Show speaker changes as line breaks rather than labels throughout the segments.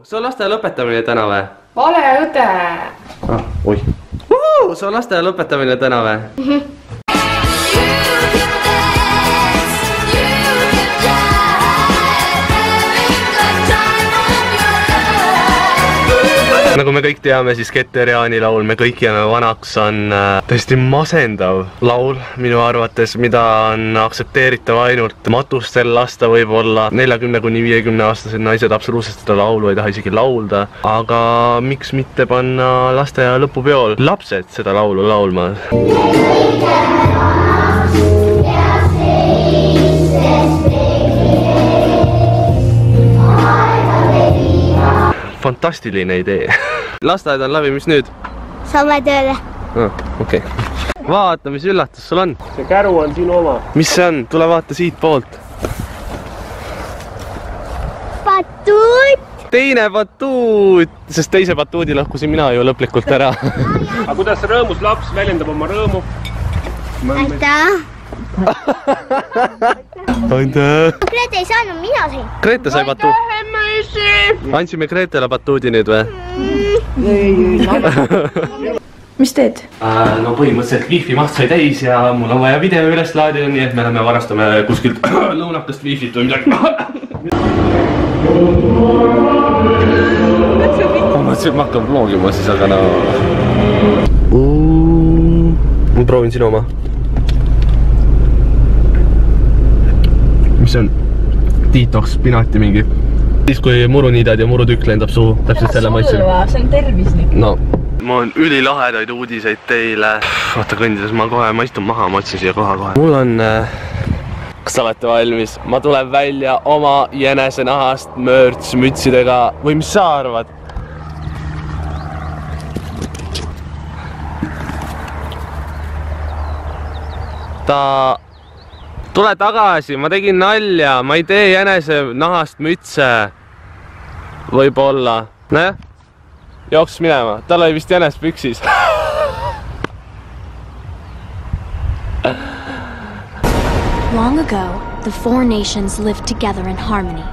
see on lasteaia lõpetamine täna või?
Vale õde!
Oih. See on lasteaia lõpetamine täna või? Nagu me kõik teame, siis Keter-Jaani laul Me kõik jääme vanaks on tõesti masendav laul minu arvates, mida on aktsepteeritav ainult matustel lasta võib-olla 40–50 aastased naised absoluutselt seda laulu ei taha isegi laulda, aga miks mitte panna lasteaia lõpupeol lapsed seda laulu laulma? Fantastiline idee. Lasteaed on läbi, mis nüüd?
Saame tööle.
Okei. Vaata, mis üllatus sul on.
See käru on sinu oma.
Mis see on? Tule vaata siit poolt.
Batuut!
Teine batuut! Sest teise batuudi lõhkusin mina ju lõplikult ära.
Aga kuidas rõõmus laps väljendab oma rõõmu?
Aitäh!
Aitäh!
Grete ei saanud, mina sain.
Grete sai batuut. Andsime Gretele batuudi nüüd või?
Mis teed?
No põhimõtteliselt wifi maht sai täis ja mul on vaja video üles laadida, nii et me lähme varastame kuskilt lõunakast wifit või midagi. Ma mõtlesin, et ma hakkan vlogima siis, aga no... Ma proovin sinu oma. Mis see on? Detox spinati mingi. Siis kui muruniidad ja murutükk lendab suhu, täpselt selle maitse.
See on tervislik.
No, mul on ülilahedaid uudiseid teile. Vaata kõndides, ma istun maha, ma otsin siia kohe. Mul on... Kas sa olete valmis? Ma tulen välja oma jänesenahast mörts mütsidega. Või mis sa arvad? Tule tagasi, ma tegin nalja, ma ei tee jänese nahast mütse. Võib-olla. Näe? Jooksus minema. Tal oli vist jänes püksis.
Long ago, the four nations lived together in harmony.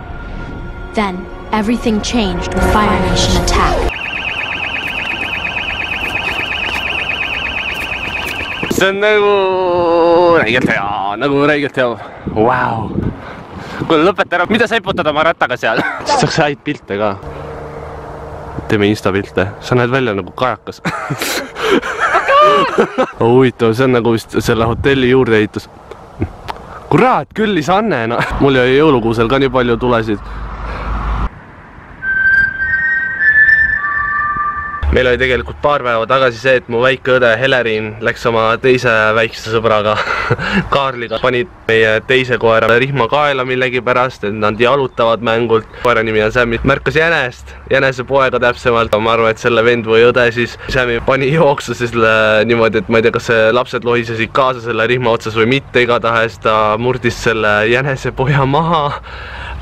Then, everything changed when Fire Nation attacked.
See on nagu räigelt hea. Vau. Kuule, lõpeta ära. Mida sa eputad oma rattaga seal? Siis saaks häid pilte ka. Teeme Insta-pilte. Sa näed välja nagu kajakas. Huvitav, see on nagu vist selle hotelli juurdeehitus. Kurat, küllis Anne. Mul jäi jõulukuusel ka nii palju tulesid. Meil oli tegelikult paar päeva tagasi see, et mu väike õde Helerin läks oma teise väikse sõbraga Kaarliga. Panid meie teise koera rihma kaela millegi pärast, et nad jalutavad mängult. Koera nimi on Sammy. Märkas jänest, jänese poega täpsemalt. Ma arvan, et selle vend või õde siis Sammy pani jooksu selle niimoodi, et ma ei tea, kas lapsed lohisesid kaasa selle rihma otsas või mitte. Igatahes ta murdis selle jänese poja maha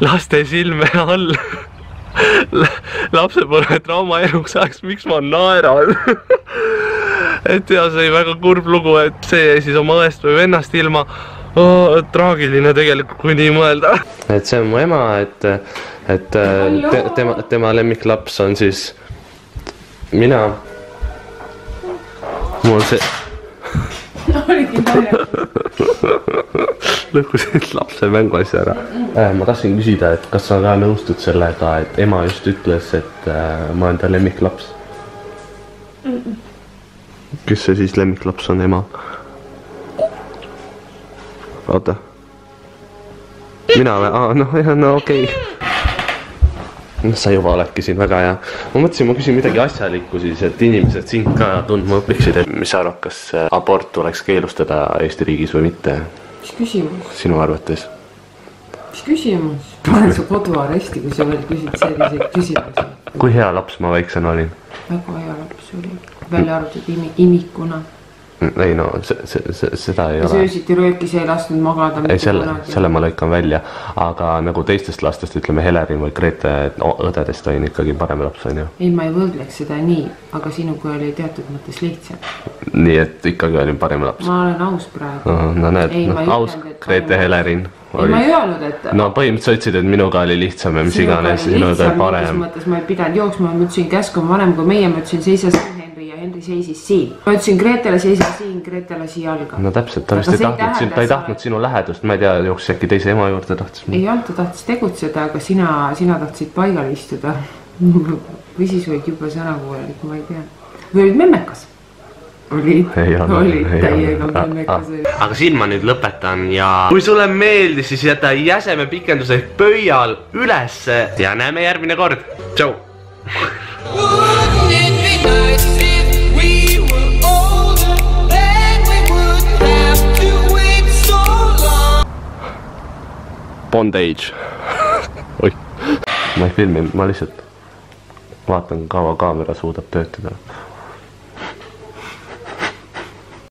laste silme all. Lapse pole trauma eluks ajaks, miks ma naeran. Et ja see oli väga kurb lugu, et see jäi siis oma õest või vennast ilma. Traagiline tegelikult, kui nii mõelda. Et see on mu ema, et tema lemmiklaps on siis mina. Mul on see...
Oligi nalja.
Lõhkusid lapse mänguasja ära. Ma tahtsin küsida, et kas sa ka nõustud sellega, et ema just ütles, et ma olen ta lemmiklaps? Kes see siis lemmiklaps on, ema? Oota. Mina või? No okei. Sa juba oledki siin väga hea. Ma mõtlesin, ma küsin midagi asjalikku siis, et inimesed sind ka tundma õpiksid. Mis sa arvad, kas abort tuleks keelustada Eesti riigis või mitte?
Mis küsimus?
Sinu arvates?
Mis küsimus? Ma olen su koduaresti, kui sa veel küsid selliseid küsimusi.
Kui hea laps ma väiksena olin?
Väga hea laps oli. Välja arvatud imikuna.
Ei no, seda ei ole.
See öösiti röökis ei lasknud magada.
Ei, selle ma lõikan välja. Aga nagu teistest lastest, ütleme Helerin või Grete õdedest olin ikkagi parem laps, on ju?
Ei, ma ei võrdleks seda nii, aga sinuga oli teatud mõttes lihtsam.
Nii, et ikkagi olin parem laps?
Ma olen aus praegu.
No näed, aus Grete Helerin.
ma ei öelnud, et...
No põhimõtteliselt ütlesid, et minuga oli lihtsam ja mis iganes, sinuga oli parem.
Mõttes ma ei pidanud jooksma, ma ütlesin käsk on vanem kui meie, ma ütlesin seisa siin Henri ja Henri seisis siin. Ma ütlesin Gretele seisa siin, Gretele siia jalga.
No täpselt, ta vist ta ei tahtnud sinu lähedust, ma ei tea, jooksis äkki teise ema juurde tahtis.
Ei olnud, ta tahtis tegutseda, aga sina tahtsid paigal istuda. Või siis võid juba sõnakuulelik, ma ei tea. Või olid memmekas? Olid täiega memmekas.
Aga siin ma nüüd lõpetan ja kui sulle meeldis, siis jäta jäseme pikenduse pöial ülesse ja näeme järgmine kord. Tšau! Bondage. Oi. Ma ei filmi, ma lihtsalt vaatan, kaua kaamera suudab töötada.